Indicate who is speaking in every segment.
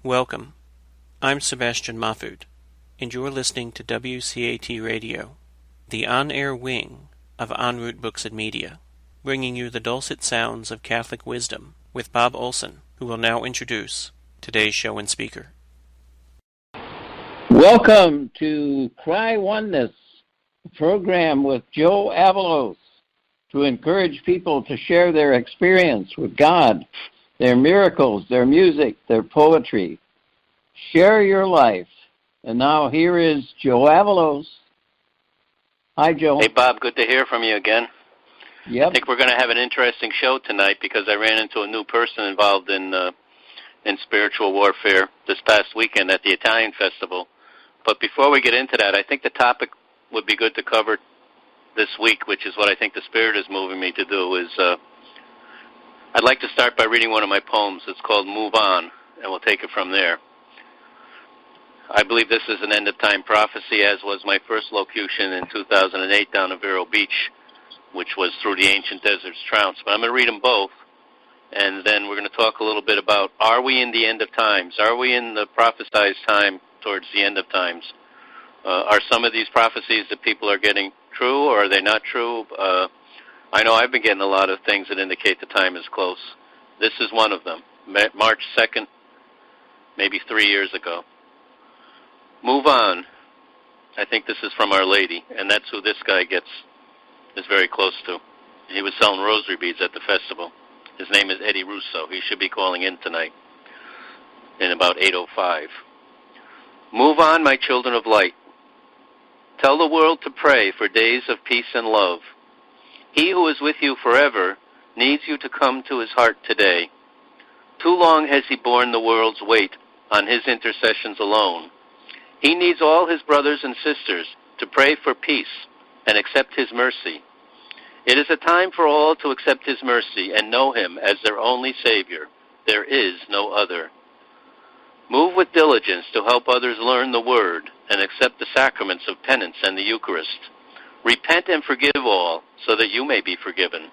Speaker 1: Welcome. I'm Sebastian Mahfood, and you're listening to WCAT Radio, the on-air wing of En Route Books and Media, bringing you the dulcet sounds of Catholic wisdom with Bob Olson, who will now introduce today's show and speaker.
Speaker 2: Welcome to Cry Oneness, a program with Joe Avalos, to encourage people to share their experience with God, their miracles, their music, their poetry. Share your life. And now here is Joe Avalos. Hi, Joe.
Speaker 3: Hey, Bob. Good to hear from you again.
Speaker 2: Yep.
Speaker 3: I think we're going to have an interesting show tonight because I ran into a new person involved in spiritual warfare this past weekend at the Italian Festival. But before we get into that, I think the topic would be good to cover this week, which is what I think the Spirit is moving me to do, is I'd like to start by reading one of my poems. It's called Move On, and we'll take it from there. I believe this is an end-of-time prophecy, as was my first locution in 2008 down at Vero Beach, which was through the ancient desert's trounce. But I'm going to read them both, and then we're going to talk a little bit about, are we in the end of times? Are we in the prophesized time towards the end of times? Are some of these prophecies that people are getting true, or are they not true? I know I've been getting a lot of things that indicate the time is close. This is one of them. March 2nd, maybe 3 years ago. Move on. I think this is from Our Lady, and that's who this guy is very close to. He was selling rosary beads at the festival. His name is Eddie Russo. He should be calling in tonight in about 8:05. Move on, my children of light. Tell the world to pray for days of peace and love. He who is with you forever needs you to come to his heart today. Too long has he borne the world's weight on his intercessions alone. He needs all his brothers and sisters to pray for peace and accept his mercy. It is a time for all to accept his mercy and know him as their only Savior. There is no other. Move with diligence to help others learn the Word and accept the sacraments of penance and the Eucharist. Repent and forgive all so that you may be forgiven.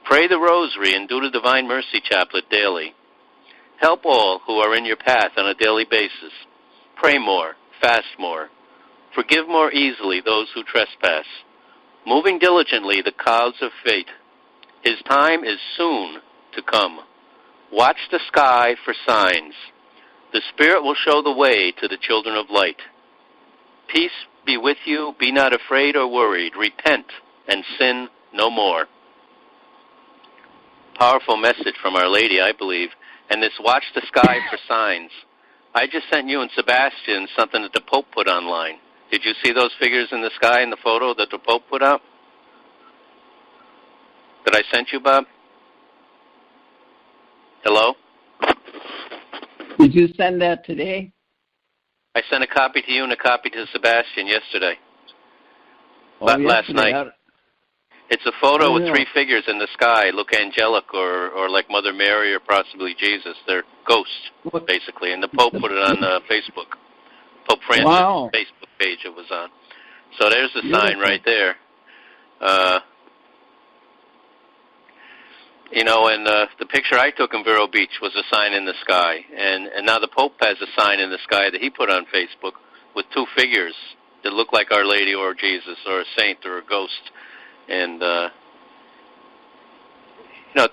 Speaker 3: Pray the Rosary and do the Divine Mercy Chaplet daily. Help all who are in your path on a daily basis. Pray more, fast more. Forgive more easily those who trespass. Moving diligently the clouds of fate. His time is soon to come. Watch the sky for signs. The Spirit will show the way to the children of light. Peace be with you. Be not afraid or worried. Repent and sin no more. Powerful message from Our Lady, I believe. And this watch the sky for signs. I just sent you and Sebastian something that the Pope put online. Did you see those figures in the sky in the photo that the Pope put up? That I sent you, Bob? Hello?
Speaker 2: Did you send that today?
Speaker 3: I sent a copy to you and a copy to Sebastian yesterday. Last night. It's a photo with three figures in the sky, look angelic or like Mother Mary or possibly Jesus. They're ghosts, basically. And the Pope put it on Facebook. Pope Francis' Facebook page it was on. So there's the sign right there. And the picture I took in Vero Beach was a sign in the sky. And now the Pope has a sign in the sky that he put on Facebook with two figures that look like Our Lady or Jesus or a saint or a ghost. And,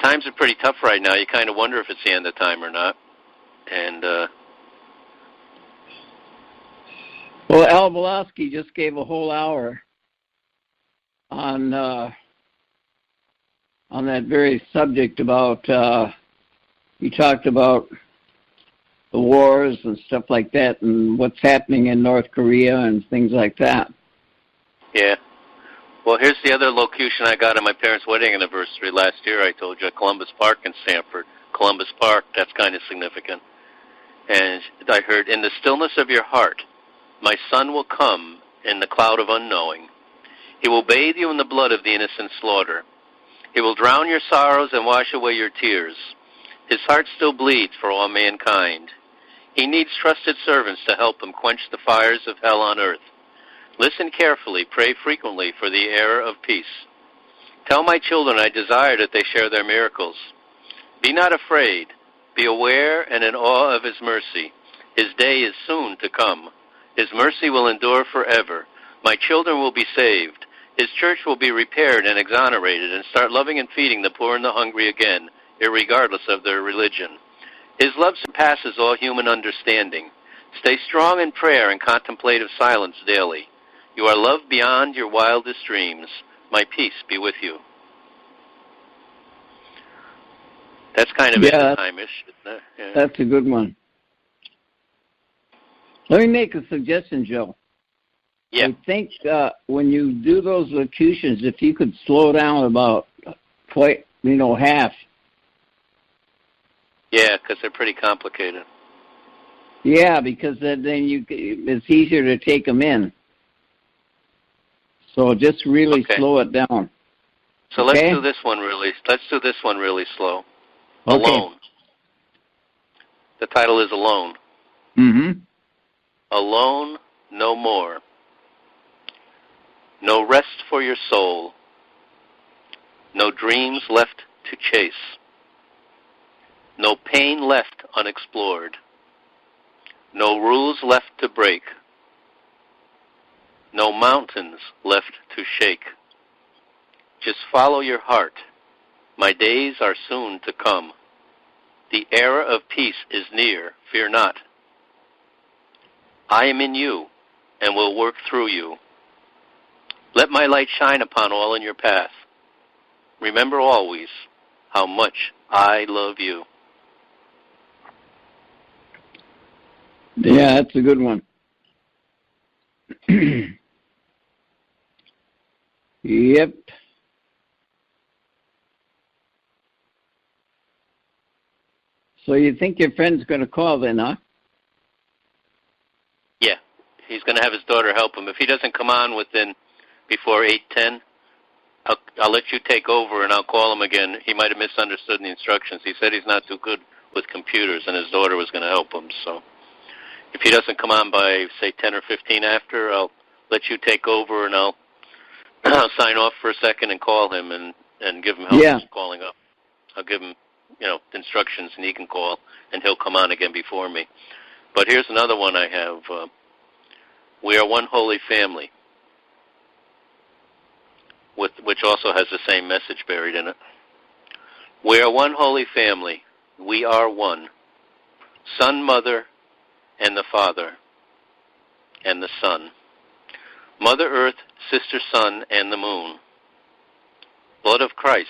Speaker 3: times are pretty tough right now. You kind of wonder if it's the end of time or not. And,
Speaker 2: well, Al Belowski just gave a whole hour on that very subject about, he talked about the wars and stuff like that and what's happening in North Korea and things like that.
Speaker 3: Yeah. Well, here's the other locution I got on my parents' wedding anniversary last year. I told you at Columbus Park in Stamford. Columbus Park, that's kind of significant. And I heard, in the stillness of your heart, my son will come in the cloud of unknowing. He will bathe you in the blood of the innocent slaughter. He will drown your sorrows and wash away your tears. His heart still bleeds for all mankind. He needs trusted servants to help him quench the fires of hell on earth. Listen carefully, pray frequently for the heir of peace. Tell my children I desire that they share their miracles. Be not afraid. Be aware and in awe of his mercy. His day is soon to come. His mercy will endure forever. My children will be saved. His church will be repaired and exonerated and start loving and feeding the poor and the hungry again, irregardless of their religion. His love surpasses all human understanding. Stay strong in prayer and contemplative silence daily. You are loved beyond your wildest dreams. My peace be with you. That's kind of end-time-ish, isn't it? Yeah.
Speaker 2: That's a good one. Let me make a suggestion, Joe.
Speaker 3: Yeah.
Speaker 2: I think when you do those locutions, if you could slow down about half.
Speaker 3: Yeah, because they're pretty complicated.
Speaker 2: Yeah, because then it's easier to take them in. So just really slow it down.
Speaker 3: So let's do this one really. Let's do this one really slow.
Speaker 2: Okay.
Speaker 3: Alone. The title is Alone.
Speaker 2: Mm-hmm.
Speaker 3: Alone, no more. No rest for your soul. No dreams left to chase. No pain left unexplored. No rules left to break. No mountains left to shake. Just follow your heart. My days are soon to come. The era of peace is near, fear not. I am in you and will work through you. Let my light shine upon all in your path. Remember always how much I love you.
Speaker 2: Yeah, that's a good one. Yep. So you think your friend's going to call then, huh?
Speaker 3: Yeah, he's going to have his daughter help him. If he doesn't come on before 8:10, I'll let you take over and I'll call him again. He might have misunderstood the instructions. He said he's not too good with computers and his daughter was going to help him. So if he doesn't come on by, say, 10 or 15 after, I'll let you take over and I'll sign off for a second and call him and give him help calling up. I'll give him, instructions and he can call and he'll come on again before me. But here's another one I have. We are one holy family, which also has the same message buried in it. We are one holy family. We are one. Son, Mother, and the Father, and the Son. Mother Earth, Sister Sun, and the Moon. Blood of Christ,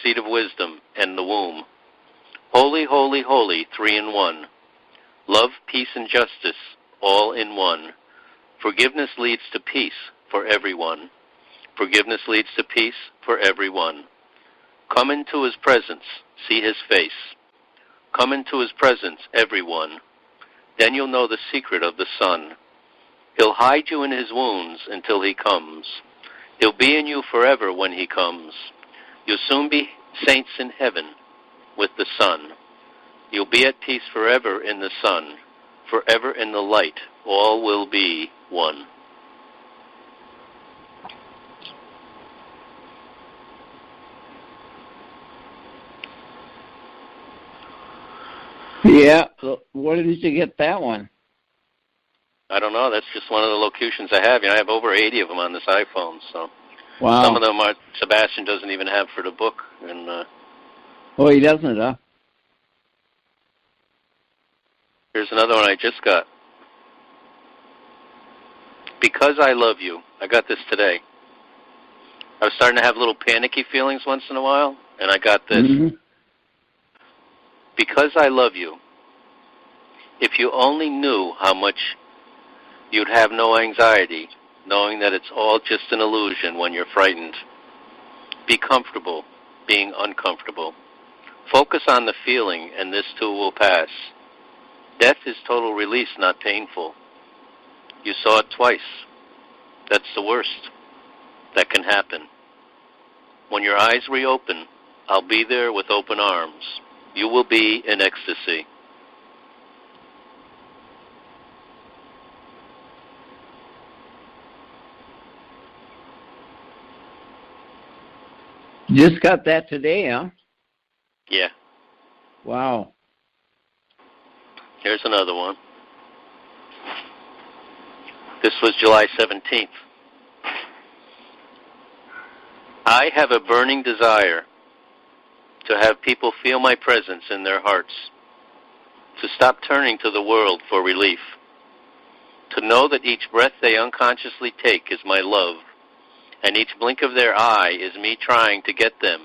Speaker 3: seed of wisdom, and the womb. Holy, holy, holy, three in one. Love, peace, and justice, all in one. Forgiveness leads to peace for everyone. Forgiveness leads to peace for everyone. Come into his presence, see his face. Come into his presence, everyone. Then you'll know the secret of the Son. He'll hide you in his wounds until he comes. He'll be in you forever when he comes. You'll soon be saints in heaven with the Son. You'll be at peace forever in the Son, forever in the light. All will be one.
Speaker 2: Yeah, where did you get that one?
Speaker 3: I don't know. That's just one of the locutions I have. I have over 80 of them on this iPhone. So
Speaker 2: wow.
Speaker 3: Some of them Sebastian doesn't even have for the book. And
Speaker 2: oh, he doesn't, huh?
Speaker 3: Here's another one I just got. Because I love you. I got this today. I was starting to have little panicky feelings once in a while, and I got this. Mm-hmm. Because I love you. If you only knew how much you'd have no anxiety, knowing that it's all just an illusion when you're frightened. Be comfortable being uncomfortable. Focus on the feeling, and this too will pass. Death is total release, not painful. You saw it twice. That's the worst that can happen. When your eyes reopen, I'll be there with open arms. You will be in ecstasy.
Speaker 2: Just got that today, huh?
Speaker 3: Yeah.
Speaker 2: Wow.
Speaker 3: Here's another one. This was July 17th. I have a burning desire to have people feel my presence in their hearts, to stop turning to the world for relief, to know that each breath they unconsciously take is my love, and each blink of their eye is me trying to get them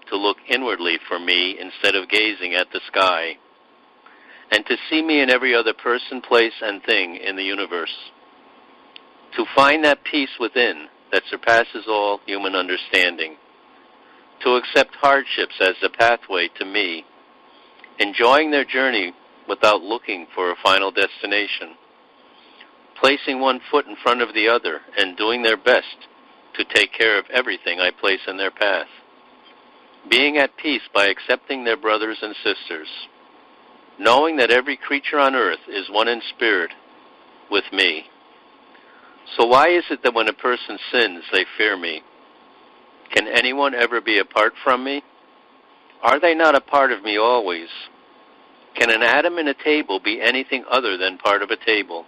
Speaker 3: to look inwardly for me instead of gazing at the sky, and to see me in every other person, place, and thing in the universe, to find that peace within that surpasses all human understanding, to accept hardships as the pathway to me, enjoying their journey without looking for a final destination, placing one foot in front of the other and doing their best to take care of everything I place in their path, being at peace by accepting their brothers and sisters, knowing that every creature on earth is one in spirit with me. So why is it that when a person sins, they fear me? Can anyone ever be apart from me? Are they not a part of me always? Can an atom in a table be anything other than part of a table?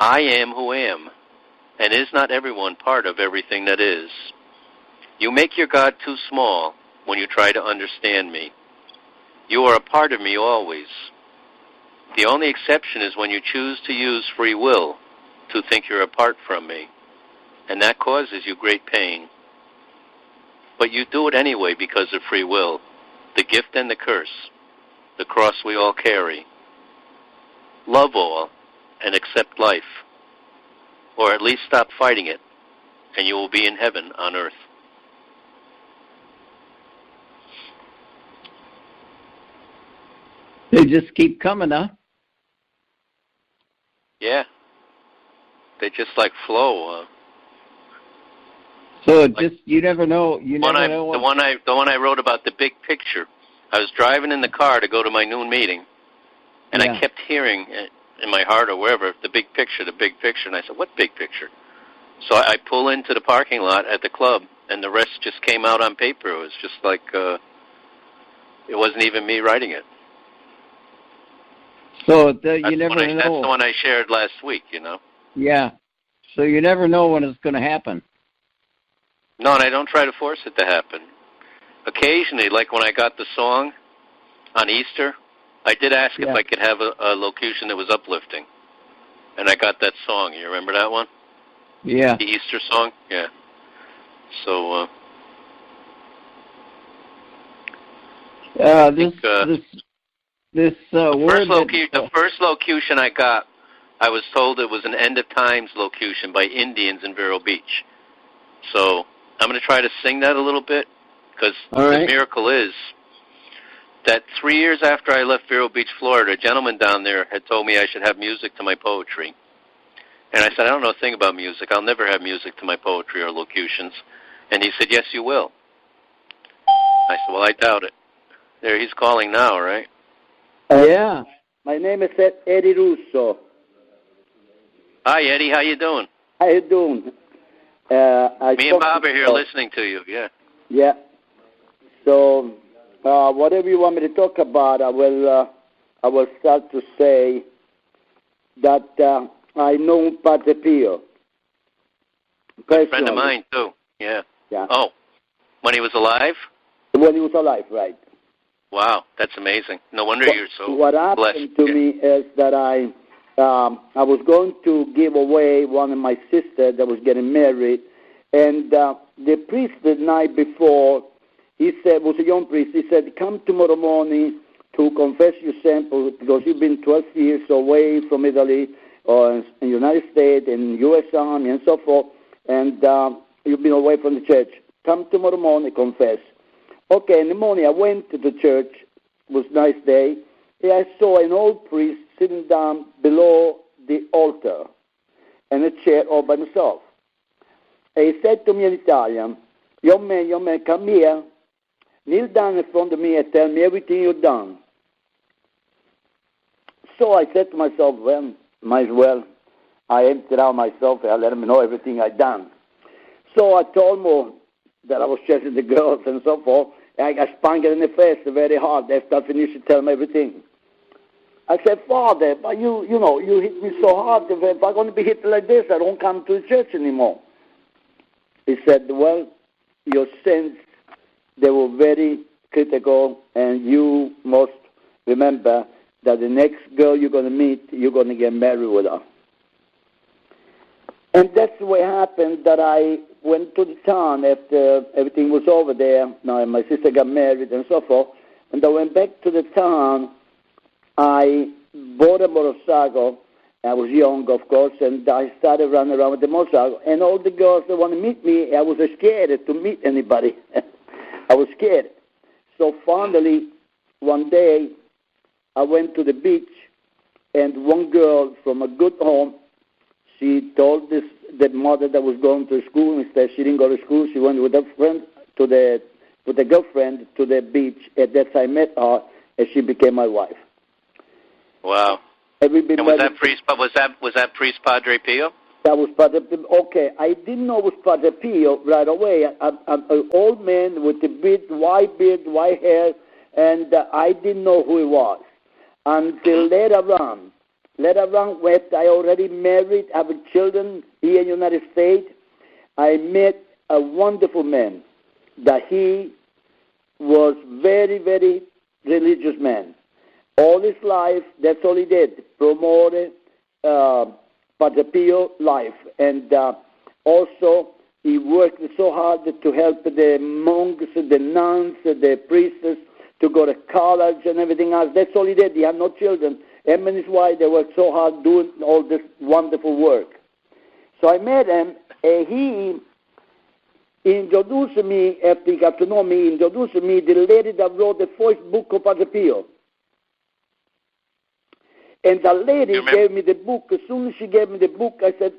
Speaker 3: I am who am, and is not everyone part of everything that is? You make your God too small when you try to understand me. You are a part of me always. The only exception is when you choose to use free will to think you're apart from me, and that causes you great pain. But you do it anyway because of free will, the gift and the curse, the cross we all carry. Love all and accept life, or at least stop fighting it, and you will be in heaven on earth.
Speaker 2: They just keep coming, huh?
Speaker 3: Yeah. They just like flow.
Speaker 2: So it just you never know. You never know.
Speaker 3: The one I wrote about the big picture. I was driving in the car to go to my noon meeting, and I kept hearing in my heart or wherever the big picture. And I said, "What big picture?" So I pull into the parking lot at the club, and the rest just came out on paper. It was just like it wasn't even me writing it.
Speaker 2: So you never know.
Speaker 3: That's the one I shared last week,
Speaker 2: Yeah. So you never know when it's going to happen.
Speaker 3: No, and I don't try to force it to happen. Occasionally, like when I got the song on Easter, I did ask if I could have a locution that was uplifting. And I got that song. You remember that one?
Speaker 2: Yeah.
Speaker 3: The Easter song? Yeah. So,
Speaker 2: the
Speaker 3: first locution I got, I was told it was an end of times locution by Indians in Vero Beach. So I'm going to try to sing that a little bit, because the miracle is that 3 years after I left Vero Beach, Florida, a gentleman down there had told me I should have music to my poetry. And I said, I don't know a thing about music. I'll never have music to my poetry or locutions. And he said, yes, you will. I said, well, I doubt it. There, he's calling now, right?
Speaker 2: Yeah.
Speaker 4: My name is Eddie Russo.
Speaker 3: Hi, Eddie. How you doing?
Speaker 4: How you doing?
Speaker 3: Me and Bob are here listening to you, yeah.
Speaker 4: Yeah. So, whatever you want me to talk about, I will start to say that I know Padre Pio.
Speaker 3: Good friend of mine, too. Yeah. Oh, when he was alive?
Speaker 4: When he was alive, right.
Speaker 3: Wow, that's amazing. No wonder you're so blessed.
Speaker 4: What happened to me is that I was going to give away one of my sisters that was getting married, and the priest the night before, he said, was a young priest, he said, come tomorrow morning to confess your sin because you've been 12 years away from Italy or in the United States and U.S. Army and so forth, and you've been away from the church. Come tomorrow morning, confess. Okay, in the morning I went to the church. It was a nice day. And I saw an old priest sitting down below the altar in a chair all by himself. And he said to me in Italian, young man, come here. Kneel down in front of me and tell me everything you've done. So I said to myself, well, might as well. I emptied out myself and I let him know everything I'd done. So I told him that I was chasing the girls and so forth. I got spanked in the face very hard after I finished to tell him everything. I said, Father, but you hit me so hard. If I'm going to be hit like this, I don't come to the church anymore. He said, well, your sins, they were very critical, and you must remember that the next girl you're going to meet, you're going to get married with her. And that's the way it happened, that I went to the town after everything was over there. Now, my sister got married and so forth. And I went back to the town. I bought a motorcycle. I was young, of course, and I started running around with the motorcycle. And all the girls that want to meet me, I was scared to meet anybody. I was scared. So finally, one day, I went to the beach, and one girl from a good home, she told the mother that was going to school. Instead, she didn't go to school. She went with a friend with a girlfriend to the beach. At that time, I met her, and she became my wife.
Speaker 3: Wow. And was that priest Padre Pio?
Speaker 4: That was Padre Pio. Okay, I didn't know it was Padre Pio right away. An old man with a white beard, white hair, and I didn't know who he was until later on. Later on, when I already married, have children here in the United States, I met a wonderful man. That he was very, very religious man. All his life, that's all he did, promoted Padre Pio life. And also, he worked so hard to help the monks, the nuns, the priests to go to college and everything else. That's all he did. He had no children. Him and his wife, they worked so hard doing all this wonderful work. So I met him, and he introduced me, after he got to know me, introduced me the lady that wrote the first book of Padre Pio. And the lady gave me the book. As soon as she gave me the book, I said,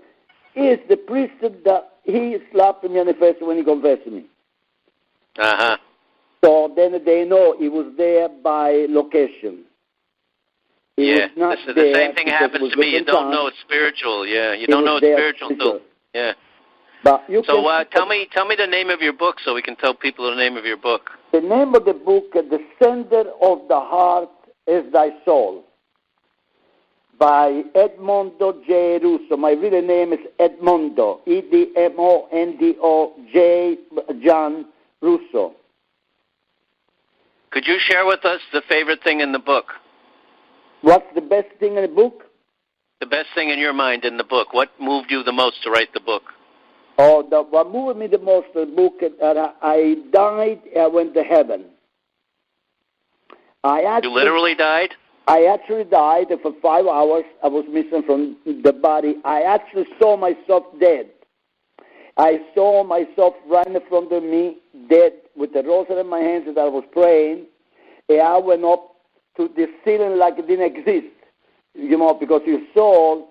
Speaker 4: is the priest that he slapped me on the face when he confessed me.
Speaker 3: Uh-huh.
Speaker 4: So then they know he was there by location.
Speaker 3: The same thing happens to me. You don't know it's spiritual. Yeah, you don't know it's spiritual until. Yeah.
Speaker 4: But
Speaker 3: tell me the name of your book so we can tell people the name of your book.
Speaker 4: The name of the book, The Center of the Heart is Thy Soul, by Edmondo J. Russo. My real name is Edmondo, Edmondo J. John Russo.
Speaker 3: Could you share with us the favorite thing in the book?
Speaker 4: What's the best thing in the book?
Speaker 3: The best thing in your mind in the book. What moved you the most to write the book?
Speaker 4: Oh, what moved me the most in the book, I died, I went to heaven.
Speaker 3: You literally died?
Speaker 4: I actually died for 5 hours. I was missing from the body. I actually saw myself dead. I saw myself right in front of me, dead, with the rosary in my hands that I was praying. And I went up to the ceiling like it didn't exist, because your soul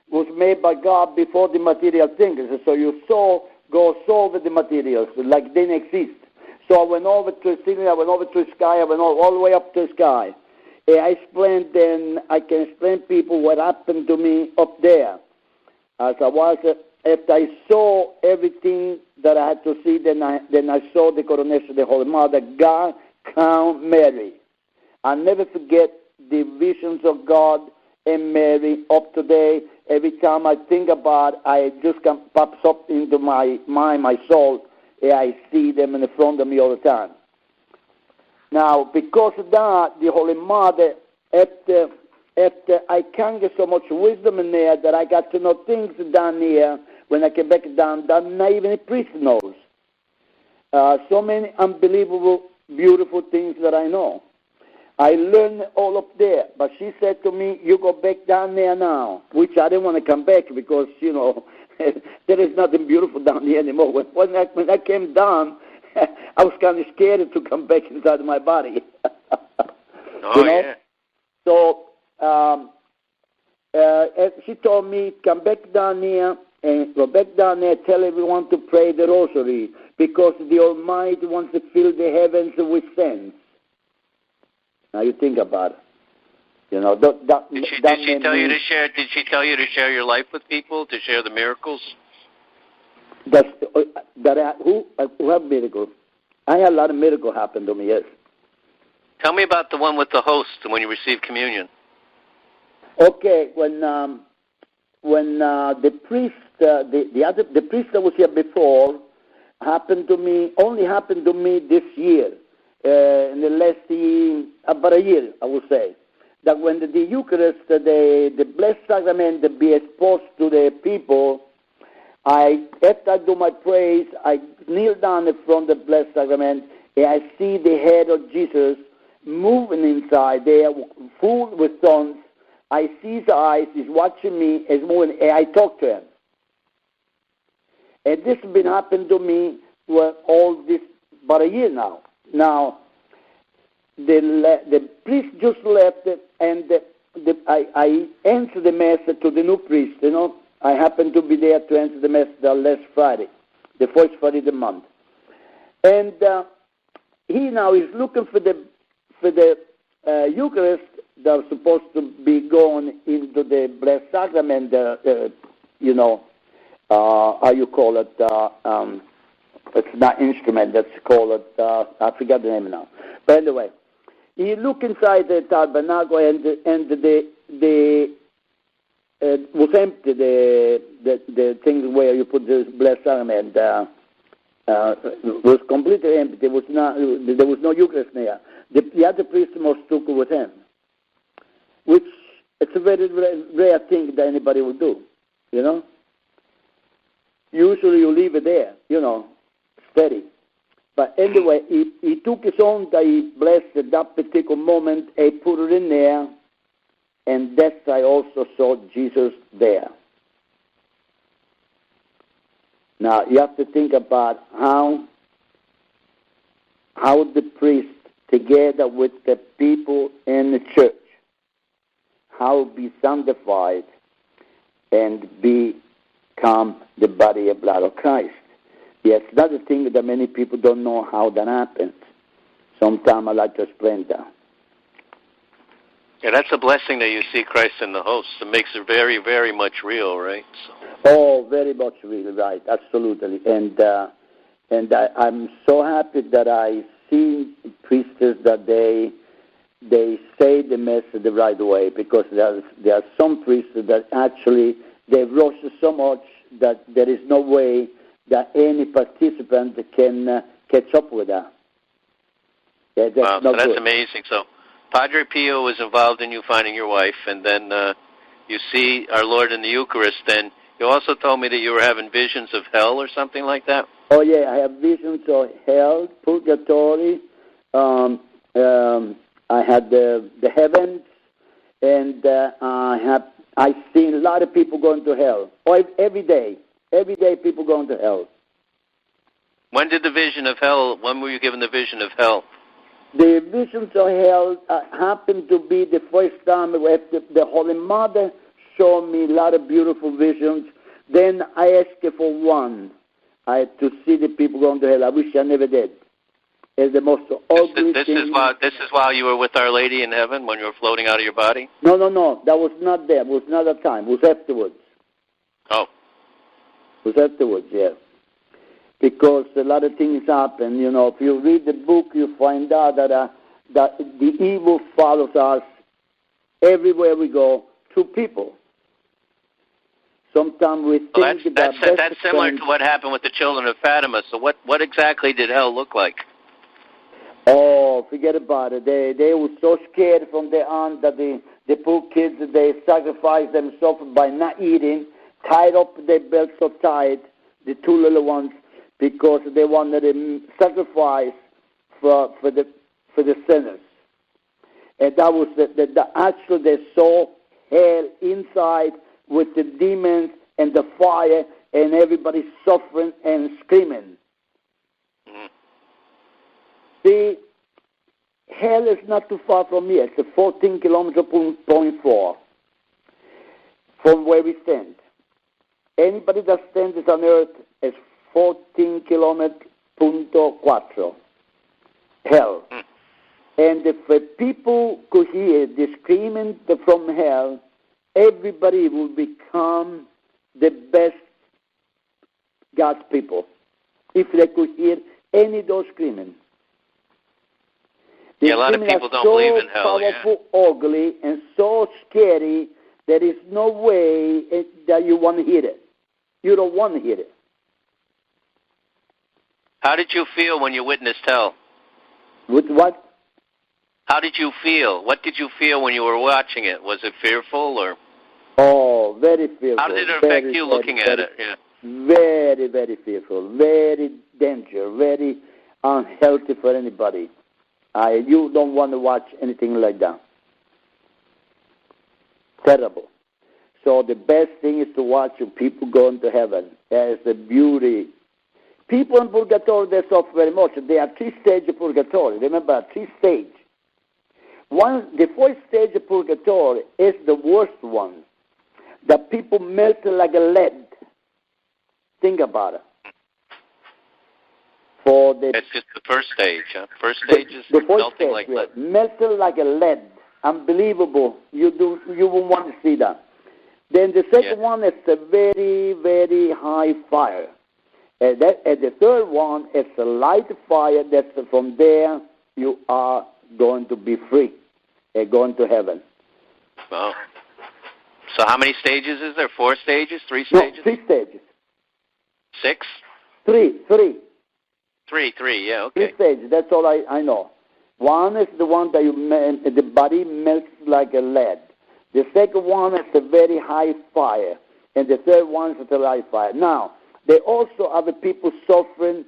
Speaker 4: was made by God before the material things. So your soul goes over the materials like it didn't exist. So I went over to the ceiling, I went over to the sky, I went all the way up to the sky. And I explained then, I can explain people what happened to me up there. As I was, after I saw everything that I had to see, then I saw the coronation of the Holy Mother, God, Count Mary. I'll never forget the visions of God and Mary up today. Every time I think about it, I just pops up into my mind, my soul, and I see them in front of me all the time. Now, because of that, the Holy Mother, after I can't get so much wisdom in there that I got to know things down here when I came back down that not even a priest knows. So many unbelievable, beautiful things that I know. I learned all up there, but she said to me, you go back down there now, which I didn't want to come back because, there is nothing beautiful down here anymore. When I came down, I was kind of scared to come back inside my body.
Speaker 3: Yeah.
Speaker 4: So she told me, come back down here and go back down there, tell everyone to pray the rosary because the Almighty wants to fill the heavens with sense. Now you think about it.
Speaker 3: Did she tell you to share? Did she tell you to share your life with people, to share the miracles?
Speaker 4: Who have miracles? I had a lot of miracles happen to me. Yes.
Speaker 3: Tell me about the one with the host when you received communion.
Speaker 4: Okay, when the priest, the priest that was here before, only happened to me this year, in the last year, about a year, I would say, that when the Eucharist, the blessed sacrament, be exposed to the people, after I do my praise, I kneel down in front of the blessed sacrament, and I see the head of Jesus moving inside there, full with thorns. I see his eyes, he's watching me, he's moving, and I talk to him. And this has been happening to me for all this, about a year now. Now, the priest just left, and I answered the Mass to the new priest, I happened to be there to answer the Mass last Friday, the first Friday of the month. And he now is looking for the Eucharist that was supposed to be going into the Blessed Sacrament, how you call it, it's not instrument, that's called, I forgot the name now. But anyway, he looked inside the tabernacle and was empty, the thing where you put the Blessed Sacrament, was completely empty. There was no Eucharist there. The other priest must took it with him, which it's a very rare thing that anybody would do, Usually you leave it there, steady. But anyway, he took his own that he blessed at that particular moment, he put it in there, and that I also saw Jesus there. Now, you have to think about how the priest, together with the people in the church, how be sanctified and become the body and blood of Christ. Yes, that's the thing that many people don't know how that happens. Sometimes I like to explain that.
Speaker 3: Yeah, that's a blessing that you see Christ in the host. It makes it very, very much real, right?
Speaker 4: Oh, very much real, right? Absolutely. And I'm so happy that I see priests that they say the Mass the right way, because there are some priests that actually they've rushed so much that there is no way that any participant can catch up with that. Yeah,
Speaker 3: wow, so that's amazing. So Padre Pio was involved in you finding your wife, and then you see our Lord in the Eucharist, and you also told me that you were having visions of hell or something like that?
Speaker 4: Oh, yeah, I have visions of hell, purgatory. I had the heavens, and I've seen a lot of people going to hell. Every day people going to hell.
Speaker 3: When did the vision of hell, when were you given the vision of hell?
Speaker 4: The visions of hell happened to be the first time where the Holy Mother showed me a lot of beautiful visions. Then I asked her for one, to see the people going to hell. I wish I never did. It's the most ugly thing.
Speaker 3: This is while you were with Our Lady in heaven, when you were floating out of your body?
Speaker 4: No. That was not there. It was not that time. It was afterwards.
Speaker 3: Oh.
Speaker 4: It was afterwards, yeah. Because a lot of things happen. If you read the book, you find out that the evil follows us everywhere we go through people. Sometimes we think
Speaker 3: that's similar to what happened with the children of Fatima. So what exactly did hell look like?
Speaker 4: Oh, forget about it. They were so scared from their aunt that the poor kids, they sacrificed themselves by not eating, tied up their belts so tight, the two little ones, because they wanted to sacrifice for the sinners. And that was actually they saw hell inside with the demons and the fire and everybody suffering and screaming. Mm-hmm. See, hell is not too far from here. It's a 14 kilometer point 4 from where we stand. Anybody that stands on earth is 14 kilometer punto 4. Hell. Mm. And if people could hear the screaming from hell, everybody will become the best God's people. If they could hear any of those screaming.
Speaker 3: Yeah, a lot of people don't believe in hell.
Speaker 4: So powerful, ugly, and so scary there is no way that you want to hear it. You don't want to hear it.
Speaker 3: How did you feel when you witnessed hell?
Speaker 4: With what?
Speaker 3: How did you feel? What did you feel when you were watching it? Was it fearful or?
Speaker 4: Oh, very fearful.
Speaker 3: How did it affect you looking at it? Yeah.
Speaker 4: Very, very fearful. Very dangerous. Very unhealthy for anybody. You don't want to watch anything like that. Terrible. So the best thing is to watch people going to heaven. There's the beauty. People in purgatory, they suffer very much. There are 3 stages of purgatory. Remember, 3 stages. The first stage of purgatory is the worst one. The people melt like a lead. Think about it.
Speaker 3: It's just the first stage. Huh? First stage is melting like lead.
Speaker 4: Melting like a lead. Unbelievable. You won't want to see that. Then the second one is a very, very high fire. And the third one is a light fire. That's from there you are going to be free. Going to heaven.
Speaker 3: Wow. So how many stages is there? 4 stages? 3 stages?
Speaker 4: No, 3 stages.
Speaker 3: 6?
Speaker 4: 3.
Speaker 3: 3, yeah, okay.
Speaker 4: 3 stages, that's all I know. One is the one that the body melts like a lead. The second one is a very high fire. And the third one is a light fire. Now, they also have the people suffering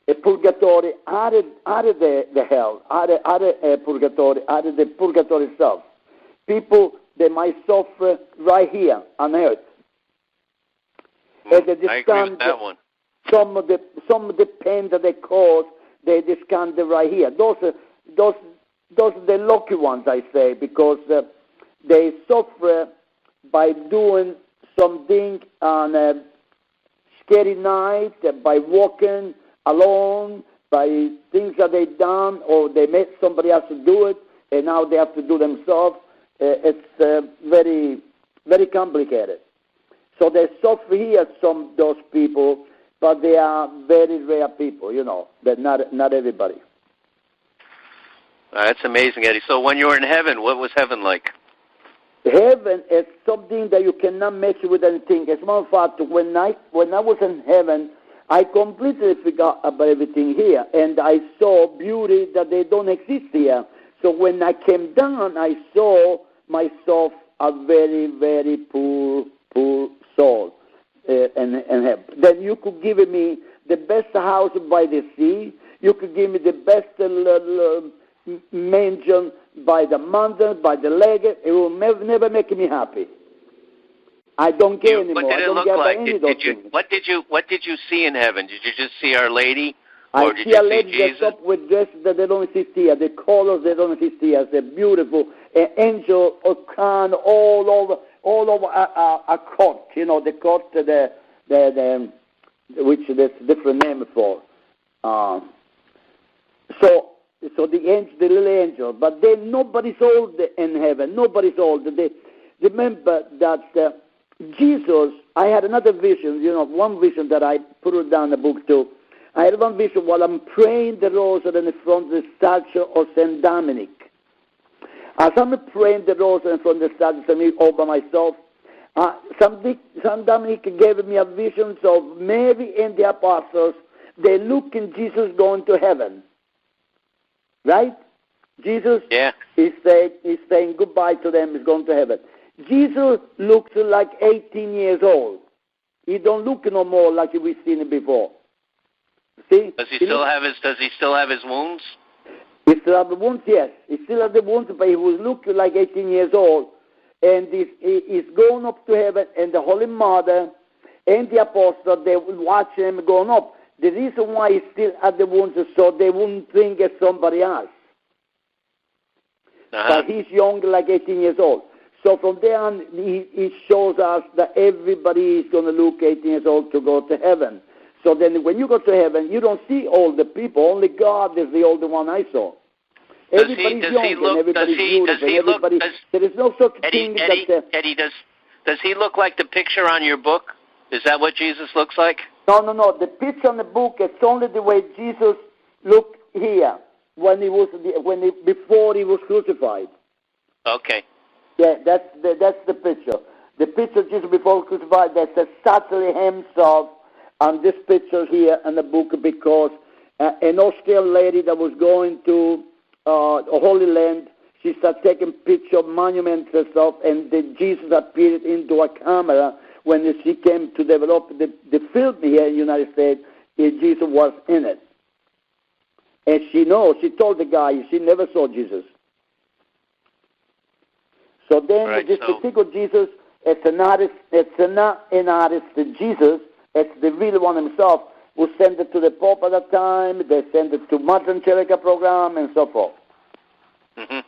Speaker 4: a purgatory out of the hell, out of purgatory, out of the purgatory itself. People, they might suffer right here on earth.
Speaker 3: I agree with that one.
Speaker 4: Some of the pain that they cause, they discount it right here. Those are the lucky ones, I say, because they suffer by doing something on a scary night, by walking alone, by things that they done, or they made somebody else to do it, and now they have to do themselves. It's very, very complicated. So they suffer here, those people, but they are very rare people, that not everybody.
Speaker 3: That's amazing, Eddie. So when you were in heaven, what was heaven like?
Speaker 4: Heaven is something that you cannot measure with anything. As a matter of fact, when I was in heaven, I completely forgot about everything here, and I saw beauty that they don't exist here. So when I came down, I saw myself a very, very poor soul in heaven. Then you could give me the best house by the sea. You could give me the best mansion by the mountain, by the lake. It will never make me happy. I don't care anymore.
Speaker 3: What did it look like? What did you see in heaven? Did you just see Our Lady? Or
Speaker 4: I see a lady dressed up with dresses that they don't exist here. The colors they don't exist here. They're beautiful. An angel of crown all over a court. The court, which there's a different name for. So the angel, the little angel, but then nobody's old in heaven. Nobody's old. Remember that Jesus. I had another vision. One vision that I put it down in the book too. I had one vision while I'm praying the rosary in front of the statue of Saint Dominic. As I'm praying the rosary in front of the statue of Saint Dominic all by myself, Saint Dominic gave me a vision of Mary and the apostles. They look in Jesus going to heaven. Right? Jesus is saying goodbye to them, he's going to heaven. Jesus looks like 18 years old. He don't look no more like we've seen him before. See?
Speaker 3: Does he still have his wounds?
Speaker 4: He still has the wounds, yes. He still has the wounds, but he was looking like 18 years old. And he's going up to heaven, and the Holy Mother and the Apostle, they will watch him going up. The reason why he still had the wounds is so they wouldn't think it's somebody else. But he's young, like 18 years old. So from there on, he shows us that everybody is going to look 18 years old to go to heaven. So then when you go to heaven, you don't see all the people. Only God is the only one I saw. Everybody's young and everybody's beautiful. There is no such thing that...
Speaker 3: Eddie, does he look like the picture on your book? Is that what Jesus looks like?
Speaker 4: No. The picture on the book, it's only the way Jesus looked here before he was crucified.
Speaker 3: Okay.
Speaker 4: Yeah, that's the picture. The picture of Jesus before crucified, that says subtly himself on this picture here in the book, because an Austrian lady that was going to the Holy Land, she started taking pictures of monuments and stuff, and then Jesus appeared into a camera when she came to develop the film here in the United States. Jesus was in it. And she told the guy she never saw Jesus. So then this particular Jesus, it's not an artist. Jesus, it's the real one himself, who sent it to the Pope at that time. They sent it to Martin Angelica program and so forth.
Speaker 3: Mm-hmm.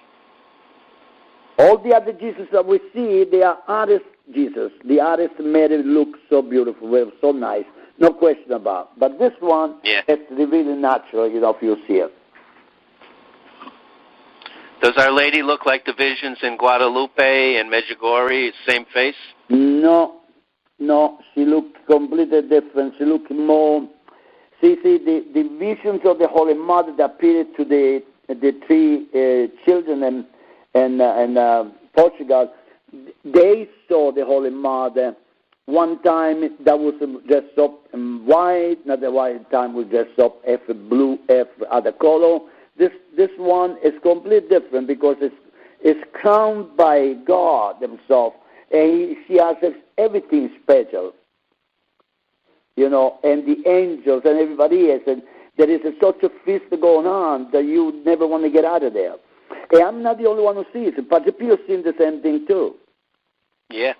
Speaker 4: All the other Jesus that we see, they are artist Jesus. The artist made it look so beautiful, so nice. No question about it. But this one, it's really natural, if you see it.
Speaker 3: Does Our Lady look like the visions in Guadalupe and Medjugorje? Same face?
Speaker 4: No, she looked completely different. She looked more. See, the visions of the Holy Mother that appeared to the three children in Portugal, they saw the Holy Mother. One time that was dressed up in white, another white time was dressed up F blue, F other color. This one is completely different because it's crowned by God himself, and she has everything special, and the angels and everybody else, and there is such a feast going on that you never want to get out of there. And I'm not the only one who sees it. Padre Pio's seen the same thing too.
Speaker 3: Yeah.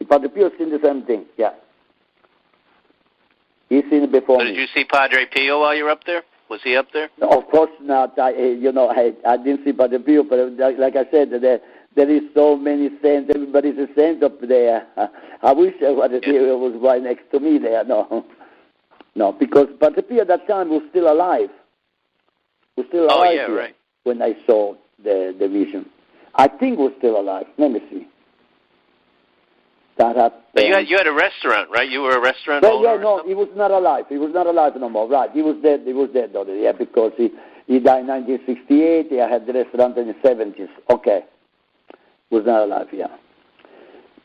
Speaker 4: Padre Pio's seen the same thing, yeah. He's seen it before me.
Speaker 3: Did you see Padre Pio while you were up there? Was he up there?
Speaker 4: No, of course not. I didn't see Padre Pio, but like I said, there is so many saints. Everybody's a saint up there. I wish Padre Pio was right next to me there. No, because Padre Pio at that time was still alive.
Speaker 3: Right.
Speaker 4: When I saw the vision. I think was still alive. Let me see.
Speaker 3: But you had a restaurant, right? You were a restaurant owner?
Speaker 4: Yeah, no, he was not alive. He was not alive no more. Right, he was dead. He was dead already. Yeah, because he died in 1968. He had the restaurant in the 70s. Okay, was not alive. Yeah,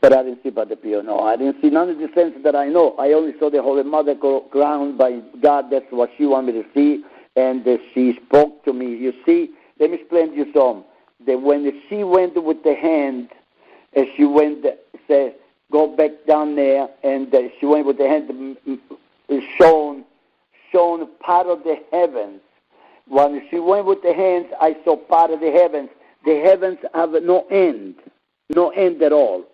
Speaker 4: but I didn't see Padre Pio. No, I didn't see none of the saints that I know. I only saw the Holy Mother crowned by God. That's what she wanted me to see, and she spoke to me. You see, let me explain to you something. That when she went with the hand, and she went said, go back down there, and she went with the hand shown part of the heavens. When she went with the hands, I saw part of the heavens. The heavens have no end at all.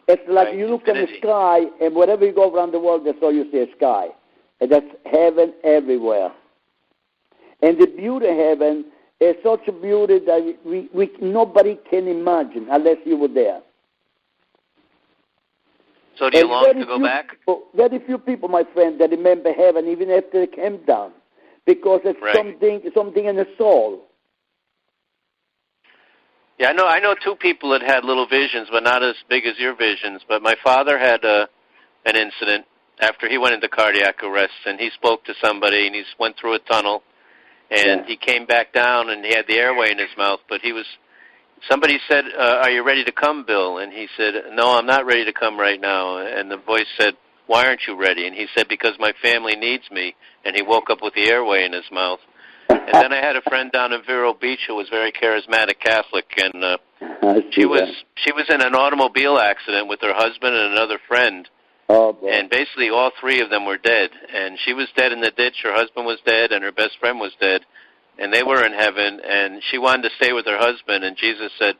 Speaker 4: It's like you look at the sky, and wherever you go around the world, that's all you see, a sky. And that's heaven everywhere. And the beauty of heaven is such a beauty that nobody can imagine unless you were there.
Speaker 3: So do you long to go back?
Speaker 4: Very few people, my friend, that remember heaven even after they came down, because it's something in the soul.
Speaker 3: Yeah, I know two people that had little visions, but not as big as your visions. But my father had an incident after he went into cardiac arrest, and he spoke to somebody, and he went through a tunnel, and he came back down, and he had the airway in his mouth, but somebody said, are you ready to come, Bill? And he said, no, I'm not ready to come right now. And the voice said, why aren't you ready? And he said, because my family needs me. And he woke up with the airway in his mouth. And then I had a friend down in Vero Beach who was very charismatic Catholic, and she was in an automobile accident with her husband and another friend.
Speaker 4: Oh, boy.
Speaker 3: And basically all three of them were dead. And she was dead in the ditch, her husband was dead, and her best friend was dead. And they were in heaven, and she wanted to stay with her husband, and Jesus said,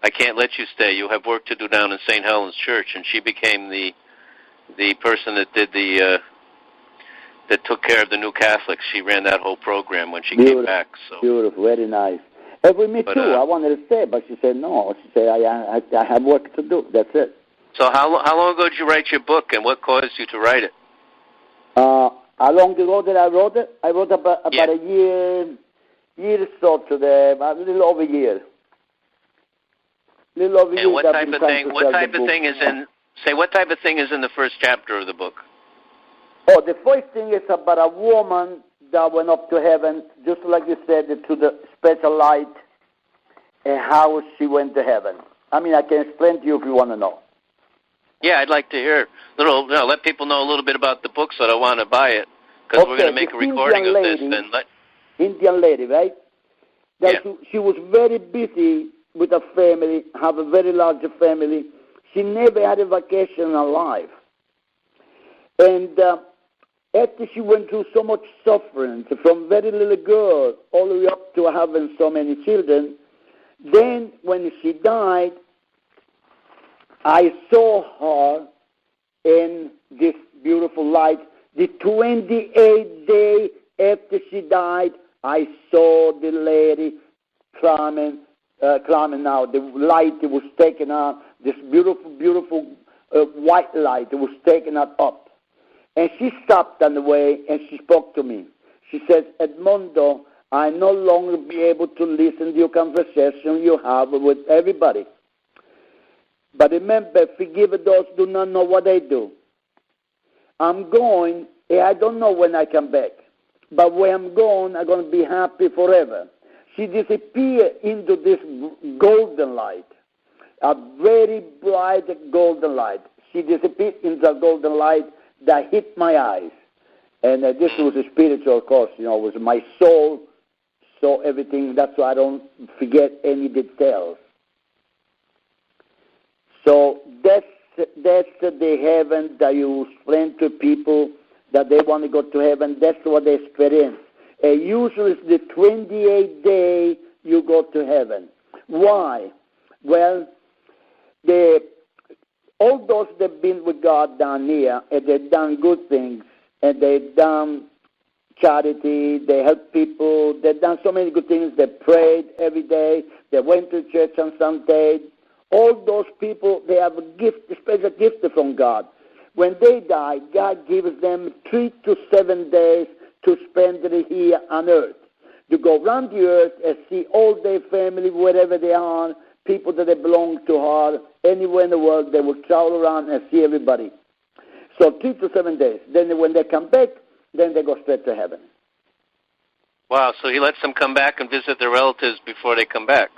Speaker 3: I can't let you stay. You have work to do down in St. Helen's Church. And she became the person that did that took care of the New Catholics. She ran that whole program when she came back. So
Speaker 4: beautiful, very nice. And with me too, I wanted to stay, but she said no. She said, I have work to do. That's it.
Speaker 3: So how long ago did you write your book, and what caused you to write it?
Speaker 4: How long ago did I wrote it? I wrote about a year or so today, about a little over a year.
Speaker 3: And what type of thing is in the first chapter of the book?
Speaker 4: Oh, the first thing is about a woman that went up to heaven, just like you said, to the special light. and how she went to heaven. I mean, I can explain to you if you want to know.
Speaker 3: Yeah, I'd like to hear let people know a little bit about the book so I want to buy it, because we're going to make a recording of this.
Speaker 4: Indian lady, right? That she was very busy with a family, have a very large family. She never had a vacation in her life. And after she went through so much suffering, from very little girl all the way up to having so many children, then when she died, I saw her in this beautiful light. The 28th day after she died, I saw the lady climbing out. The light was taken out. This beautiful white light was taken up. And she stopped on the way and she spoke to me. She says, Edmundo, I no longer be able to listen to your conversation you have with everybody. But remember, forgive those who do not know what they do. I'm going, and I don't know when I come back. But when I'm going, I'm going to be happy forever. She disappeared into this golden light, a very bright golden light. She disappeared into a golden light that hit my eyes. And this was a spiritual course, it was my soul saw everything. That's why I don't forget any details. So that's the heaven that you explain to people that they want to go to heaven. That's what they experience. And usually it's the 28th day you go to heaven. Why? Well, all those that have been with God down here, and they've done good things, and they've done charity, they help people, they've done so many good things, they prayed every day, they went to church on Sunday. All those people, they have a gift, a special gift from God. When they die, God gives them 3 to 7 days to spend it here on earth. To go around the earth and see all their family, wherever they are, people that they belong to her, anywhere in the world, they will travel around and see everybody. So 3 to 7 days. Then when they come back, then they go straight to heaven.
Speaker 3: Wow, so he lets them come back and visit their relatives before they come back.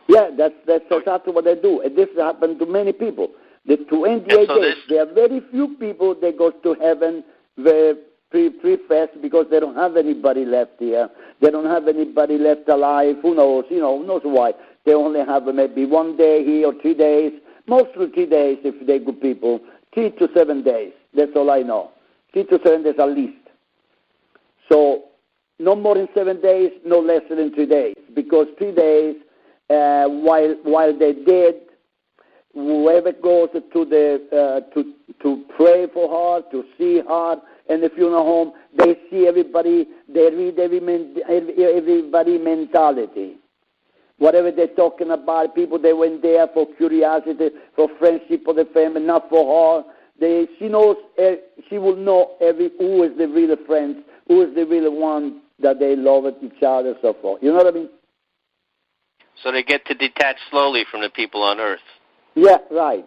Speaker 4: Yeah, that's exactly what they do. And this happened to many people. The 28 days, there are very few people that go to heaven pretty fast because they don't have anybody left here. They don't have anybody left alive. Who knows? Who knows why. They only have maybe 1 day here or 3 days. Mostly 3 days if they're good people. 3 to 7 days. That's all I know. 3 to 7 days at least. So no more than 7 days, no less than 3 days. Because 3 days, while they're dead, whoever goes to pray for her, to see her in the funeral home, they see everybody, they read everybody mentality. Whatever they're talking about, people they went there for curiosity, for friendship, for the family, not for her. She knows, she will know who is the real friends, who is the real one that they love each other, so forth. You know what I mean?
Speaker 3: So they get to detach slowly from the people on earth.
Speaker 4: Yeah, right.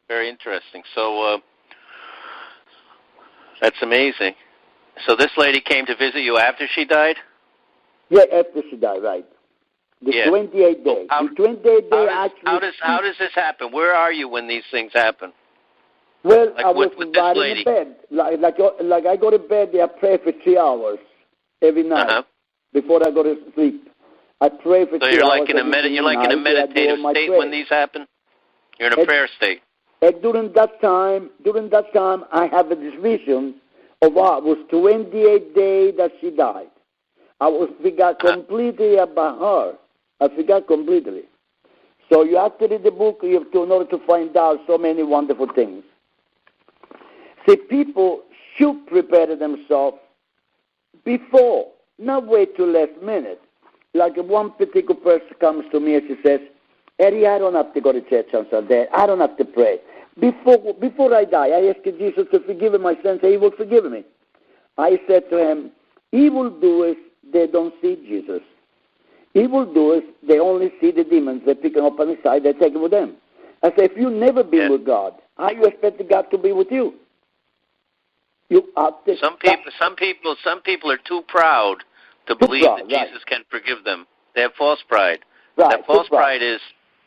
Speaker 3: Very interesting. So that's amazing. So this lady came to visit you after she died?
Speaker 4: Yeah, after she died, right. The 28th day. The 28th day actually...
Speaker 3: How does this happen? Where are you when these things happen?
Speaker 4: Well, I was right in the bed. Like I go to bed, I pray for 3 hours every night before I go to sleep. I pray for 3 hours.
Speaker 3: So you're like in a meditative state when these happen? You're in a prayer state.
Speaker 4: And during that time, I have this vision of what was 28th day that she died. I forgot completely about her. I forgot completely. So you have to read the book in order to find out so many wonderful things. See, people should prepare themselves before, not wait till last minute. Like one particular person comes to me and she says, Eddie, I don't have to go to church on Sunday. I don't have to pray. Before I die, I asked Jesus to forgive my sins, and he will forgive me. I said to him, evildoers, they don't see Jesus. Evildoers, they only see the demons. They pick them up on the side, they take it with them. I said, if you've never been with God, how you expect God to be with you?
Speaker 3: Some people are too proud to believe that Jesus can forgive them. They have false pride.
Speaker 4: Right.
Speaker 3: That false pride is,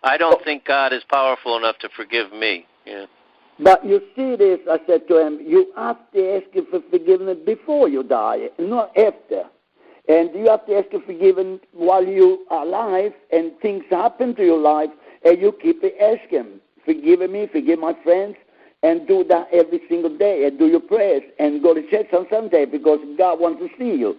Speaker 3: I don't think God is powerful enough to forgive me. Yeah.
Speaker 4: But you see this, I said to him, you have to ask him for forgiveness before you die, not after. And you have to ask him forgiveness while you are alive and things happen to your life, and you keep asking, forgive me, forgive my friends, and do that every single day, and do your prayers, and go to church on Sunday because God wants to see you.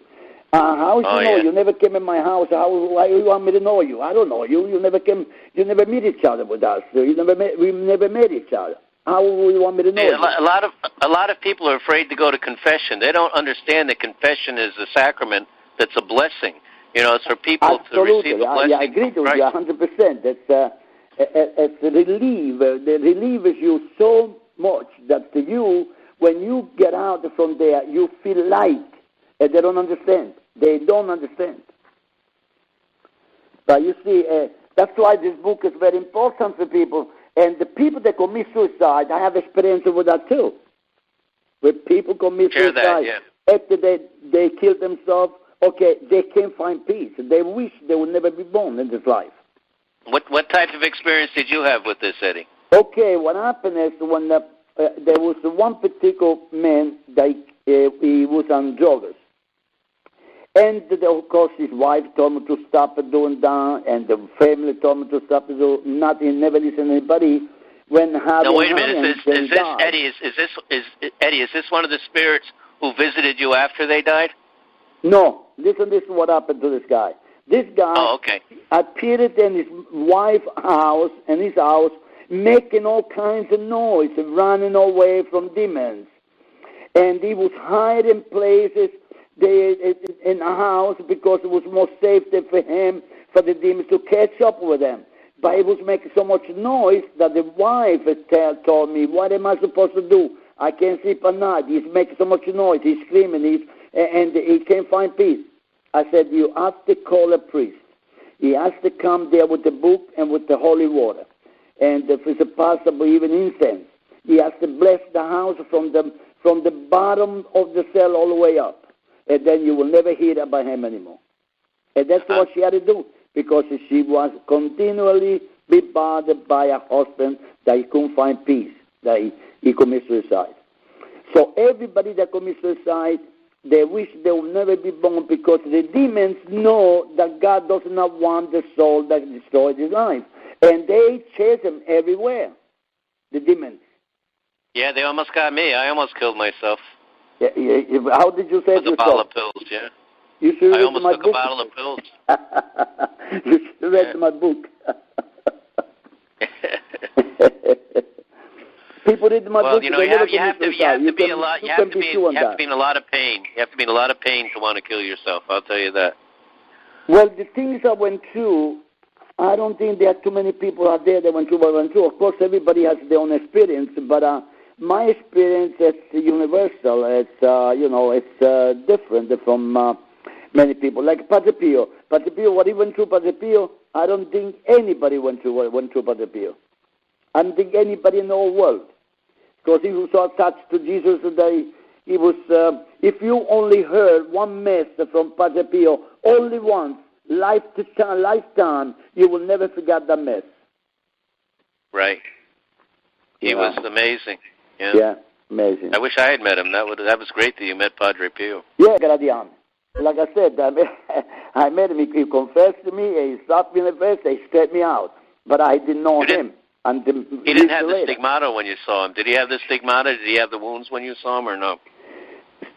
Speaker 4: How do you know? You never came in my house. Why do you want me to know you? I don't know you. You never came. You never meet each other with us. We never met each other. How would you want me to know you?
Speaker 3: A lot of people are afraid to go to confession. They don't understand that confession is a sacrament that's a blessing. It's for people to receive a blessing.
Speaker 4: I agree with you 100%. It's a relief. It relieves you so much that to you, when you get out from there, you feel light. And they don't understand. They don't understand. But you see, that's why this book is very important for people. And the people that commit suicide, I have experience with that too. When people commit suicide, after they kill themselves, okay, they can't find peace. They wish they would never be born in this life.
Speaker 3: What type of experience did you have with this, Eddie?
Speaker 4: Okay, what happened is when there was one particular man that he was on drugs. And, of course, his wife told me to stop doing that, and the family told me to stop doing nothing, never listen to anybody. When
Speaker 3: now, wait a minute. Is this Eddie? Eddie? Is this one of the spirits who visited you after they died?
Speaker 4: No. Listen, this is what happened to this guy. This guy appeared in his wife's house, making all kinds of noise, running away from demons. And he was hiding places in a house because it was more safety for him, for the demons to catch up with him. But he was making so much noise that the wife told me, what am I supposed to do? I can't sleep at night. He's making so much noise. He's screaming, and he can't find peace. I said, you have to call a priest. He has to come there with the book and with the holy water. And if it's possible, even incense. He has to bless the house from the bottom of the cell all the way up. And then you will never hear about him anymore. And that's what she had to do, because she was continually be bothered by a husband that he couldn't find peace, that he committed suicide. So everybody that commits suicide, they wish they will never be born, because the demons know that God does not want the soul that destroyed his life. And they chase him everywhere, the demons.
Speaker 3: Yeah, they almost got me. I almost killed myself.
Speaker 4: Yeah, how did you say
Speaker 3: with a bottle of pills, yeah.
Speaker 4: You should
Speaker 3: I
Speaker 4: read
Speaker 3: almost
Speaker 4: my
Speaker 3: took
Speaker 4: book.
Speaker 3: a bottle of pills.
Speaker 4: You should read my book. People read my book.
Speaker 3: You have to be in a lot of pain. You have to be in a lot of pain to want to kill yourself. I'll tell you that.
Speaker 4: Well, the things I went through, I don't think there are too many people out there that went through what I went through. Of course, everybody has their own experience, but my experience is universal. It's different from many people. Like Padre Pio. Padre Pio, what he went through, Padre Pio, I don't think anybody went through what went through Padre Pio. I don't think anybody in the whole world. Because he was so attached to Jesus that he was, if you only heard one mass from Padre Pio, only once, lifetime, you will never forget that mass. Right.
Speaker 3: He was amazing.
Speaker 4: Yeah, amazing.
Speaker 3: I wish I had met him. That was great that you met Padre Pio.
Speaker 4: Yeah, Gradian. Like I said, I met him. He confessed to me. He stopped me in the face. He straightened me out. But I didn't know him.
Speaker 3: He didn't have the stigmata when you saw him. Did he have the stigmata? Did he have the wounds when you saw him, or no?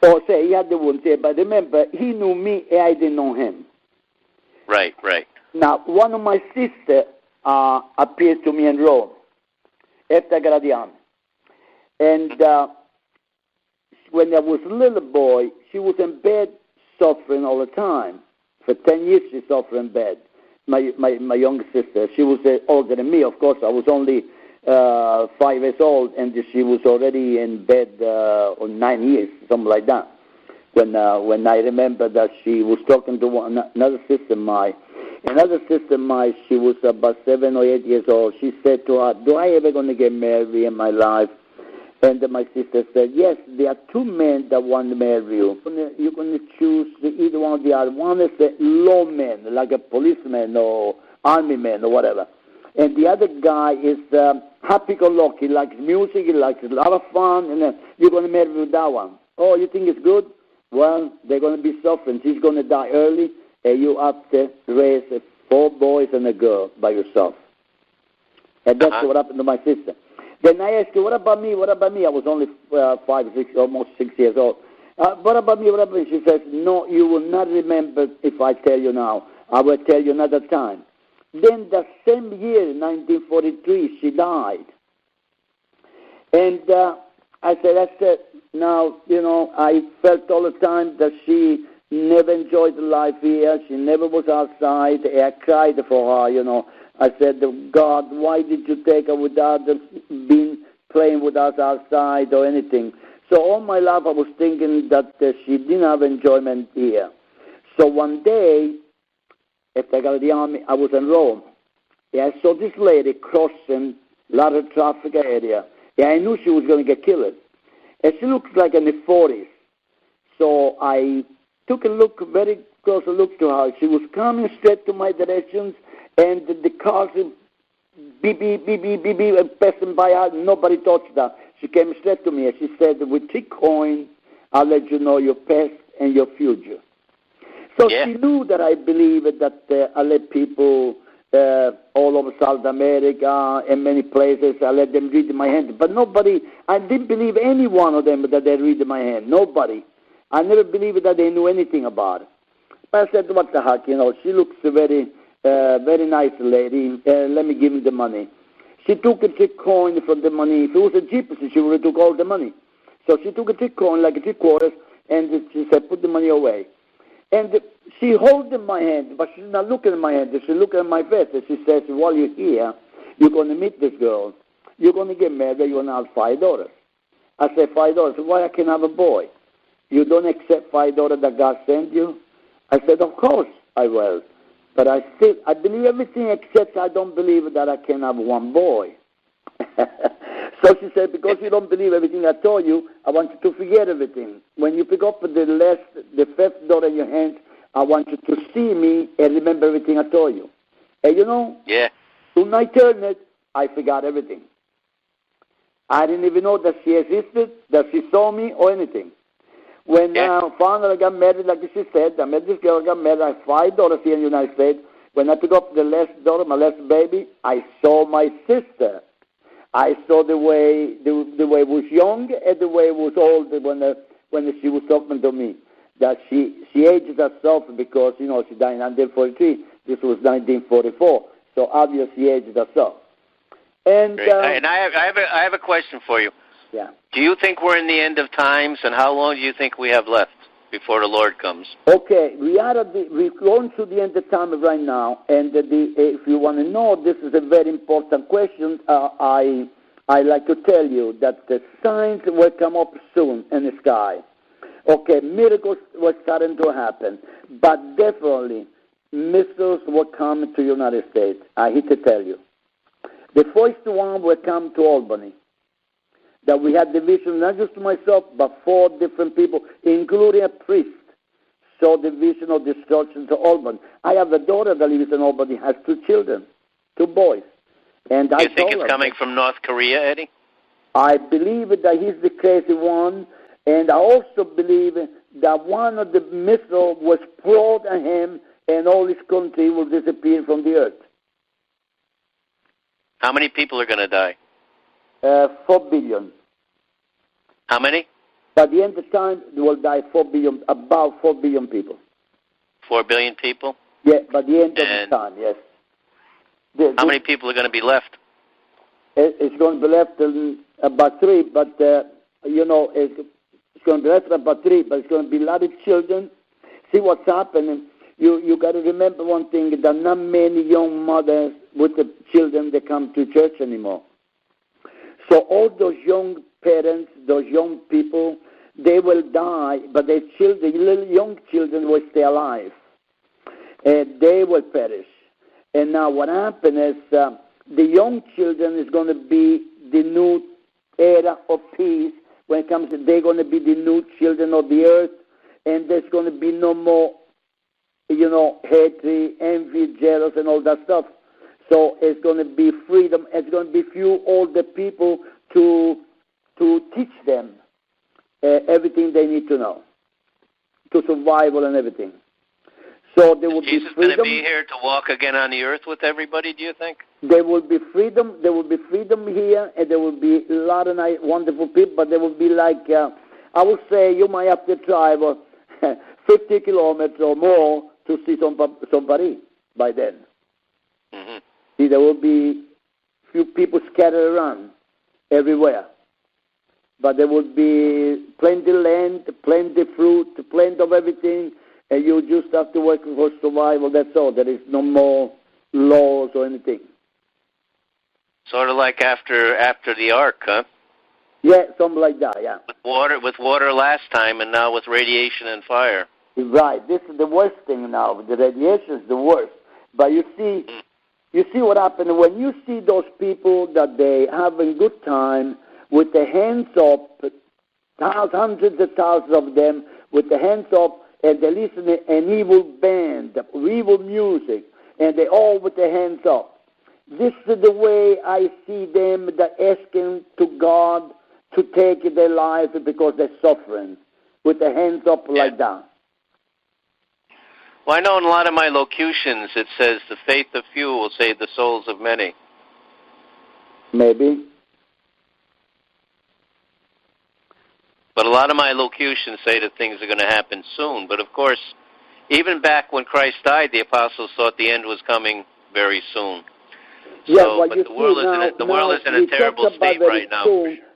Speaker 4: Oh, say he had the wounds. Yeah, but remember, he knew me. And I didn't know him.
Speaker 3: Right.
Speaker 4: Now, one of my sisters appeared to me in Rome after Gradian. And when I was a little boy, she was in bed suffering all the time. For 10 years she suffered in bed. My younger sister, she was older than me, of course. I was only 5 years old, and she was already in bed on 9 years, something like that. When I remember that she was talking to another sister of mine. Another sister of mine, she was about 7 or 8 years old. She said to her, do I ever going to get married in my life? And my sister said, yes, there are 2 men that want to marry you. You're going to choose either one or the other. One is a lawman, like a policeman or army man or whatever. And the other guy is happy-go-lucky, he likes music, he likes a lot of fun, and you're going to marry with that one. Oh, you think it's good? Well, they're going to be suffering. She's going to die early, and you have to raise 4 boys and a girl by yourself. And that's what happened to my sister. Then I asked her, what about me? What about me? I was only 5, 6, almost 6 years old. What about me? What about me? She says, no, you will not remember if I tell you now. I will tell you another time. Then the same year, 1943, she died. And I said, that's it. Now, I felt all the time that she never enjoyed life here. She never was outside. I cried for her, I said, God, why did you take her without being playing with us outside or anything? So all my life I was thinking that she didn't have enjoyment here. So one day, after I got out of the army, I was in Rome. I saw this lady crossing a lot of traffic area. I knew she was going to get killed. And she looked like in the 40s. So I took a look, very close look to her. She was coming straight to my directions, and the cars beep, beep, beep, beep, beep, beep, passing by her. Nobody touched her. She came straight to me, and she said, with 3 coins, I'll let you know your past and your future. So she knew that I believe that I let people all over South America and many places, I let them read my hand. But nobody, I didn't believe any one of them that they read my hand. Nobody. I never believed that they knew anything about it. But I said, what the heck, she looks very, very nice lady. Let me give him the money. She took a 3 coin from the money. If it was a gypsy, she would have took all the money. So she took a 3 coin, like 3 quarters, and she said, put the money away. And she holds in my hand, but she's not looking at my hand. She's looking at my face. And she says, while you're here, you're going to meet this girl. You're going to get married. You're going to have 5 daughters. I said, 5 daughters. Why I can't have a boy? You don't accept 5 daughters that God sent you? I said, of course I will. But I believe everything except I don't believe that I can have 1 boy. So she said, because you don't believe everything I told you, I want you to forget everything. When you pick up the 5th daughter in your hand, I want you to see me and remember everything I told you. And when I turned it, I forgot everything. I didn't even know that she existed, that she saw me or anything. When finally I got married, like she said, I met this girl, I got married, I have 5 daughters here in the United States. When I picked up the last daughter, my last baby, I saw my sister. I saw the way it was young and the way it was old when she was talking to me. That she aged herself because, she died in 1943. This was 1944. So obviously she aged herself. And
Speaker 3: I have a question for you.
Speaker 4: Yeah.
Speaker 3: Do you think we're in the end of times, and how long do you think we have left before the Lord comes?
Speaker 4: Okay, we're going through the end of time right now, and if you want to know, this is a very important question. I like to tell you that the signs will come up soon in the sky. Okay, miracles were starting to happen, but definitely missiles will come to the United States. I hate to tell you. The first one will come to Albany. That we had the vision, not just to myself, but 4 different people, including a priest, saw the vision of destruction to Albany. I have a daughter that lives in Albany, has 2 children, 2 boys. And I
Speaker 3: think it's coming from North Korea, Eddie?
Speaker 4: I believe that he's the crazy one, and I also believe that one of the missiles was thrown at him, and all his country will disappear from the earth.
Speaker 3: How many people are going to die?
Speaker 4: 4 billion.
Speaker 3: How many?
Speaker 4: By the end of time, there will die 4 billion, about 4 billion people.
Speaker 3: 4 billion people?
Speaker 4: Yeah, by the end of the time, yes.
Speaker 3: How many people are going to be left?
Speaker 4: It's going to be left about 3, but, it's going to be left about 3, but it's going to be a lot of children. See what's happening. You got to remember one thing, that not many young mothers with the children, they come to church anymore. So all those young parents, those young people, they will die, but their children, little young children will stay alive. And they will perish. And now what happened is the young children is going to be the new era of peace. When it comes to, they're going to be the new children of the earth, and there's going to be no more hatred, envy, jealous, and all that stuff. So it's going to be freedom. It's going to be few older people to teach them everything they need to know, to survival and everything. So there will be freedom.
Speaker 3: Jesus going to be here to walk again on the earth with everybody, do you think?
Speaker 4: There will be freedom. There will be freedom here, and there will be a lot of nice, wonderful people, but there will be I would say you might have to drive 50 kilometers or more to see somebody by then.
Speaker 3: Mm-hmm.
Speaker 4: See, there will be few people scattered around everywhere. But there will be plenty land, plenty fruit, plenty of everything, and you just have to work for survival, that's all. There is no more laws or anything.
Speaker 3: Sort of like after the ark, huh?
Speaker 4: Yeah, something like that, yeah.
Speaker 3: With water last time, and now with radiation and fire.
Speaker 4: Right. This is the worst thing now. The radiation is the worst. But you see what happened when you see those people that they having good time with their hands up, hundreds of thousands of them with their hands up, and they listen to an evil band, evil music, and they all with their hands up. This is the way I see them that asking to God to take their life because they're suffering with their hands up like that.
Speaker 3: Well, I know in a lot of my locutions it says the faith of few will save the souls of many.
Speaker 4: Maybe.
Speaker 3: But a lot of my locutions say that things are going to happen soon. But of course, even back when Christ died, the apostles thought the end was coming very soon.
Speaker 4: Yeah,
Speaker 3: so,
Speaker 4: well,
Speaker 3: but the world is in a terrible state right now.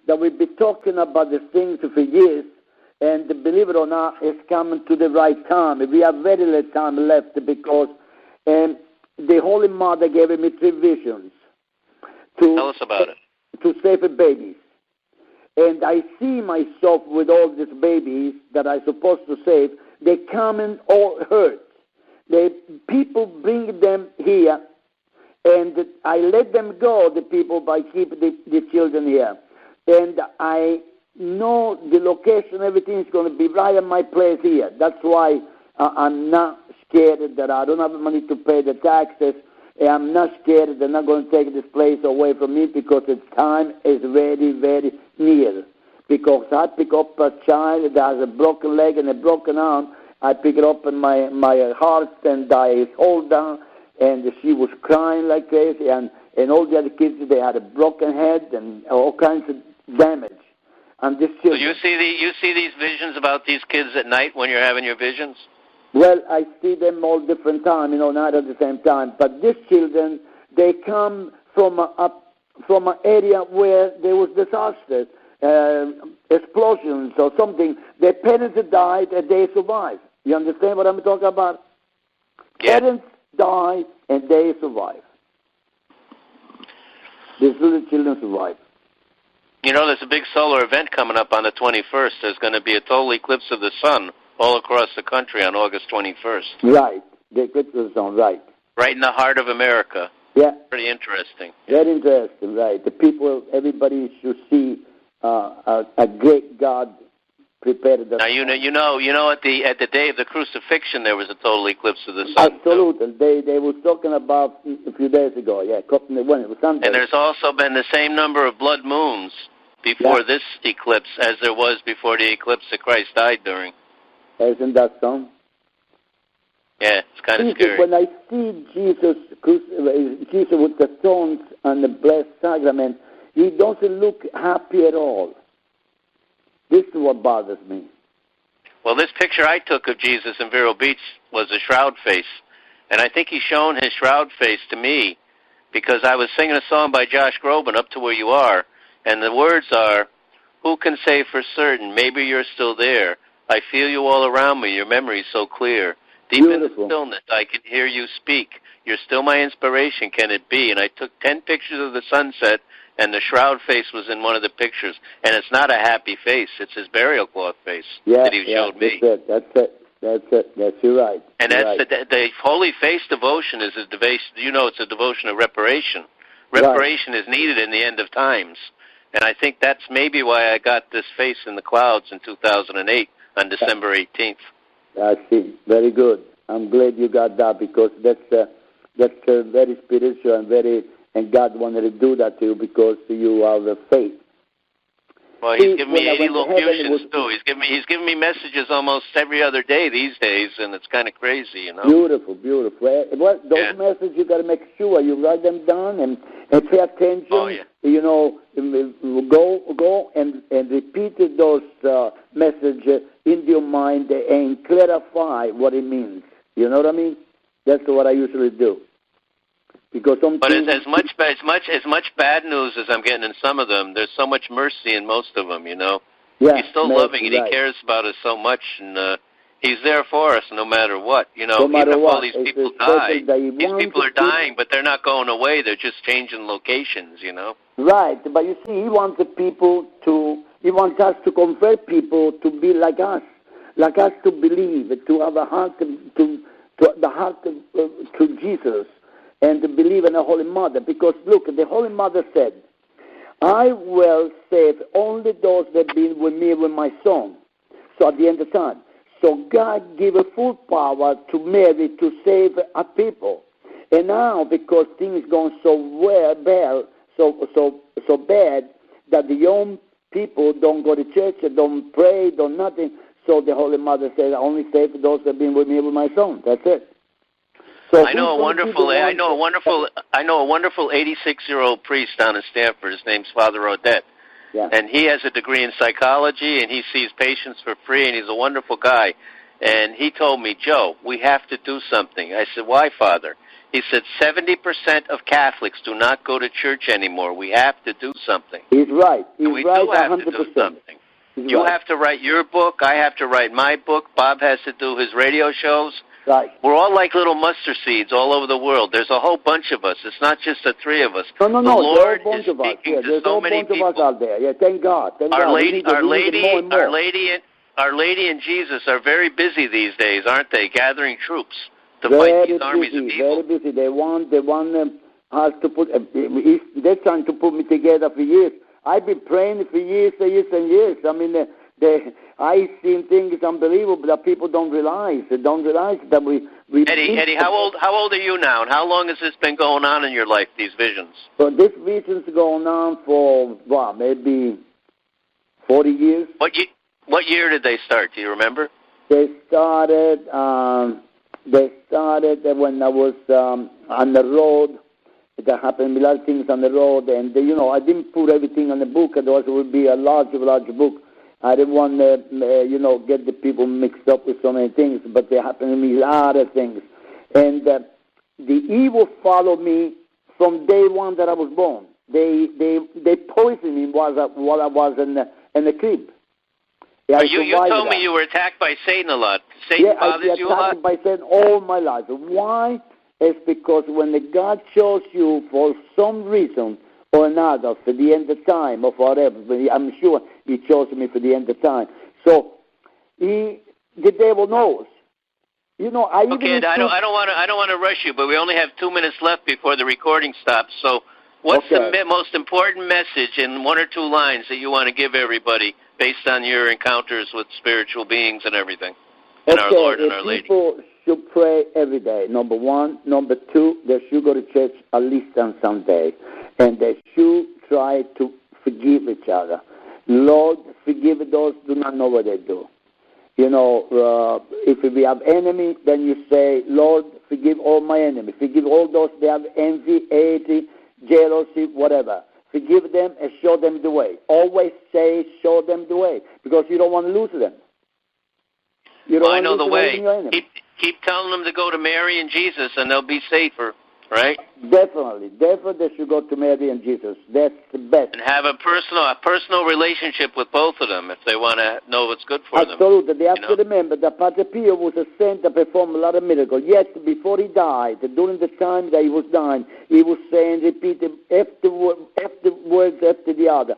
Speaker 4: That we've been talking about the things for years, and believe it or not, it's coming to the right time. We have very little time left because the Holy Mother gave me 3 visions.
Speaker 3: Tell us about it.
Speaker 4: To save babies. And I see myself with all these babies that I'm supposed to save. They come in all hurt. People bring them here, and I let them go, the people, by keeping the children here. And I know the location, everything is going to be right at my place here. That's why I'm not scared that I don't have money to pay the taxes. And I'm not scared that they're not going to take this place away from me because its time is very, very near. Because I pick up a child that has a broken leg and a broken arm. I pick it up in my heart and I hold down. And she was crying like crazy. And all the other kids, they had a broken head and all kinds of damage. And this
Speaker 3: so you see these visions about these kids at night when you're having your visions?
Speaker 4: Well, I see them all different time, not at the same time. But these children, they come from an area where there was disasters, explosions or something. Their parents died and they survived. You understand what I'm talking about?
Speaker 3: Yeah.
Speaker 4: Parents die and they survive. These little children survive.
Speaker 3: There's a big solar event coming up on the 21st. There's going to be a total eclipse of the sun all across the country on August 21st.
Speaker 4: Right. The eclipse of the sun, right.
Speaker 3: Right in the heart of America.
Speaker 4: Yeah.
Speaker 3: Pretty interesting.
Speaker 4: Very interesting, right. The people, everybody should see a great God prepared.
Speaker 3: Now, at the day of the crucifixion, there was a total eclipse of the sun.
Speaker 4: Absolutely. They were talking about a few days ago, yeah. It was Sunday.
Speaker 3: And there's also been the same number of blood moons before this eclipse as there was before the eclipse that Christ died during.
Speaker 4: Isn't that so?
Speaker 3: Yeah, it's kind of scary.
Speaker 4: When I see Jesus with the stones and the blessed sacrament, he doesn't look happy at all. This is what bothers me.
Speaker 3: Well, this picture I took of Jesus in Vero Beach was a shroud face. And I think he's shown his shroud face to me because I was singing a song by Josh Groban, Up to Where You Are, and the words are, who can say for certain, maybe you're still there. I feel you all around me, your memory's so clear. Deep in the stillness, I can hear you speak. You're still my inspiration, can it be? And I took 10 pictures of the sunset, and the shroud face was in one of the pictures. And it's not a happy face. It's his burial cloth face that he showed me.
Speaker 4: That's it. You're right.
Speaker 3: And the holy face devotion is a devotion. It's a devotion of reparation. Reparation is needed in the end of times. And I think that's maybe why I got this face in the clouds in 2008 on December 18th.
Speaker 4: I see. Very good. I'm glad you got that, because that's very spiritual and God wanted to do that to you because you have a faith.
Speaker 3: Well, he's giving me 80 locutions too. He's giving me messages almost every other day these days, and it's kind of crazy, you know.
Speaker 4: Beautiful. Well, those messages you got to make sure you write them down and pay attention.
Speaker 3: Oh, yeah.
Speaker 4: You know, go and repeat those messages in your mind and clarify what it means. You know what I mean? That's what I usually do. Because
Speaker 3: but as much bad news as I'm getting in some of them, there's so much mercy in most of them, you know.
Speaker 4: Yeah,
Speaker 3: he's still loving and he cares about us so much, and he's there for us no matter what. You know, even if all these people die, these people are dying, but they're not going away. They're just changing locations, you know.
Speaker 4: Right, but you see, he wants us to convert people to be like us to believe, to have a heart to Jesus. And to believe in the Holy Mother. Because, look, the Holy Mother said, I will save only those that have been with me with my son. So at the end of time. So God gave a full power to Mary to save a people. And now, because things going so bad, so bad, that the young people don't go to church, don't pray, don't nothing. So the Holy Mother said, I only save those that have been with me with my son. That's it. So I know a wonderful
Speaker 3: 86-year-old priest down in Stanford. His name's Father Odette, and he has a degree in psychology, and he sees patients for free, and he's a wonderful guy. And he told me, Joe, we have to do something. I said, why, Father? He said 70% of Catholics do not go to church anymore. We have to do something.
Speaker 4: He's right. He's
Speaker 3: we
Speaker 4: right.
Speaker 3: do have
Speaker 4: 100%.
Speaker 3: to do something. You have to write your book. I have to write my book. Bob has to do his radio shows.
Speaker 4: Right.
Speaker 3: We're all like little mustard seeds all over the world. There's a whole bunch of us. It's not just the three of us.
Speaker 4: No.
Speaker 3: The Lord
Speaker 4: is
Speaker 3: speaking to
Speaker 4: so many people. There's a bunch of us out there. Yeah, thank God.
Speaker 3: Our Lady and Jesus are very busy these days, aren't they? Gathering troops to fight these armies of evil.
Speaker 4: Very busy. They want us to put. They're trying to put me together for years. I've been praying for years and years. I mean, I seen things unbelievable that people don't realize. They don't realize that we
Speaker 3: Eddie, how old are you now, and how long has this been going on in your life? These visions.
Speaker 4: So this vision's going on for maybe 40 years.
Speaker 3: What year did they start? Do you remember?
Speaker 4: They started when I was on the road. There happened a lot of things on the road, and I didn't put everything on the book. Otherwise, it would be a large book. I didn't want to, get the people mixed up with so many things, but there happened to me a lot of things. And the evil followed me from day one that I was born. They poisoned me while I was in the crib. Yeah,
Speaker 3: you told me you were attacked by Satan a lot. Satan bothers you a lot?
Speaker 4: I was attacked by Satan all my life. Why? It's because when God chose you for some reason or another, for the end of time or whatever, I'm sure He chose me for the end of time. So the devil knows. I don't want to rush you, but we only have 2 minutes left before the recording stops. So, what's the most important message in 1 or 2 lines that you want to give everybody based on your encounters with spiritual beings and everything, and our Lord and our Lady? People should pray every day. Number 1. Number 2, they should go to church at least on Sunday. And they should try to forgive each other. Lord, forgive those who do not know what they do. If we have enemy, then you say, Lord, forgive all my enemies. Forgive all those that have envy, hate, jealousy, whatever. Forgive them and show them the way. Always say, show them the way, because you don't want to lose them.
Speaker 3: I know the way. Keep telling them to go to Mary and Jesus, and they'll be safer, right?
Speaker 4: Definitely they should go to Mary and Jesus. That's the best.
Speaker 3: And have a personal relationship with both of them if they want to know what's good for them.
Speaker 4: Absolutely. They have to remember that Padre Pio was a saint that performed a lot of miracles. Yet before he died, during the time that he was dying, he was saying, repeating after words after the other.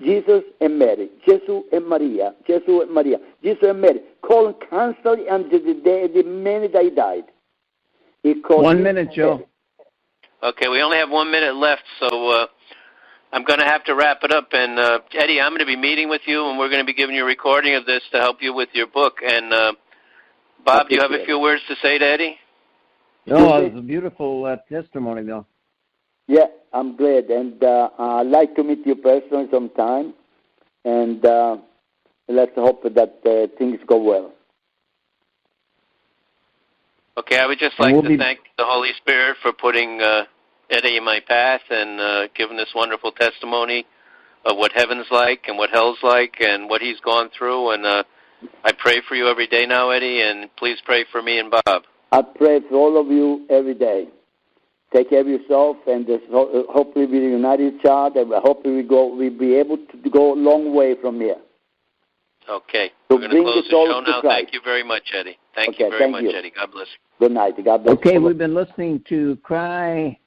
Speaker 4: Jesus and Mary, Jesus and Maria, Jesus and Maria, Jesus and Mary, calling constantly until the minute that he died. He called
Speaker 2: 1 minute, Joe.
Speaker 3: Okay, we only have 1 minute left, so I'm going to have to wrap it up. And Eddie, I'm going to be meeting with you, and we're going to be giving you a recording of this to help you with your book. And Bob, do you have a few words to say to Eddie?
Speaker 2: No, it was a beautiful testimony, though.
Speaker 4: Yeah, I'm glad, and I'd like to meet you personally sometime, and let's hope that things go well.
Speaker 3: Okay, I would just like to thank the Holy Spirit for putting Eddie in my path and giving this wonderful testimony of what heaven's like and what hell's like and what he's gone through. And I pray for you every day now, Eddie, and please pray for me and Bob.
Speaker 4: I pray for all of you every day. Take care of yourself, and hopefully we reunite each other. Hopefully we'll be able to go a long way from here.
Speaker 3: Okay. We're going to close the show now. Thank you very much, Eddie. Thank you very much, Eddie. God bless you.
Speaker 4: Good night. God bless you.
Speaker 2: Okay, we've been listening to Cry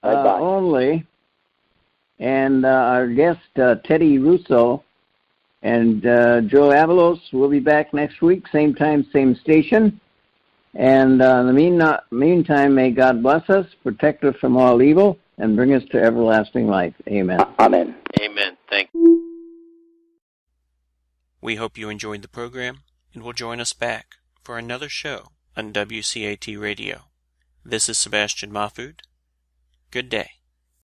Speaker 2: Only, and our guest, Teddy Russo, and Joe Avalos will be back next week, same time, same station. And in the meantime, may God bless us, protect us from all evil, and bring us to everlasting life. Amen.
Speaker 4: Amen.
Speaker 3: Amen. Thank you.
Speaker 1: We hope you enjoyed the program and will join us back for another show on WCAT Radio. This is Sebastian Mahfood. Good day.